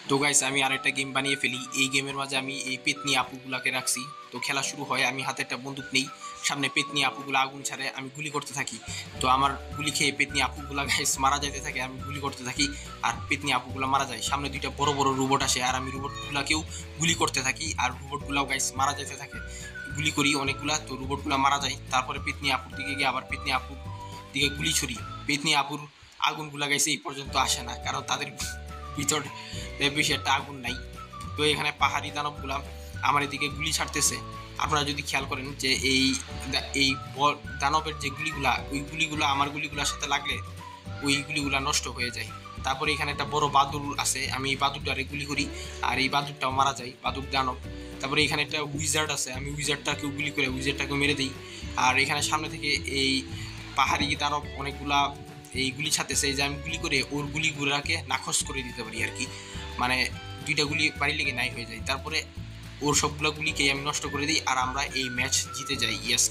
তো গাইস আমি আরেকটা গেম বানিয়ে ফেলি। এই গেমের মাঝে আমি এই পেতনি আপুগুলাকে রাখছি। তো খেলা শুরু হয়, আমি হাতে একটা বন্দুক নেই, সামনে পেতনি আপুগুলা আগুন ছাড়ে, আমি গুলি করতে থাকি। তো আমার গুলি খেয়ে পেতনি আপুগুলা গাইস মারা যেতে থাকে, আমি গুলি করতে থাকি আর পেতনি আপুগুলা মারা যায়। সামনে দুইটা বড় বড় রোবট আসে আর আমি রোবটগুলাকেও গুলি করতে থাকি আর রোবটগুলাও গাইস মারা যেতে থাকে। গুলি করি অনেকগুলা, তো রোবটগুলা মারা যায়। তারপরে পেতনি আপুর দিকে গিয়ে আবার পেতনি আপুর দিকে গুলি ছুরি। পেতনি আপুর আগুনগুলা গাইছে এই পর্যন্ত আসে না, কারণ তাদের ভিতর বেশি একটা আগুন নাই। তো এখানে পাহাড়ি দানবগুলা আমার এদিকে গুলি ছাড়তেছে। আপনারা যদি খেয়াল করেন যে এই দানবের যে গুলিগুলা, ওই গুলিগুলো আমার গুলিগুলোর সাথে লাগলে ওই গুলিগুলা নষ্ট হয়ে যায়। তারপরে এখানে একটা বড় বাদুর আছে, আমি এই বাদুরটারে গুলি করি আর এই বাদুরটাও মারা যায়, বাদুর দানব। তারপরে এখানে একটা উইজার্ড আছে, আমি উইজার্ডটাকেও গুলি করে উইজার্ডটাকেও মেরে দিই। আর এখানে সামনে থেকে এই পাহাড়ি দানব অনেকগুলা এই গুলি ছাড়তেছে, যে আমি গুলি করে ওর গুলিগুলাকে নাকচ করে দিতে পারি আর কি। মানে দুইটা গুলি বাড়ি লেগে নাই হয়ে যায়, তারপরে ওর সবগুলা গুলিকে আমি নষ্ট করে দিই আর আমরা এই ম্যাচ জিতে যাই। ইয়েস।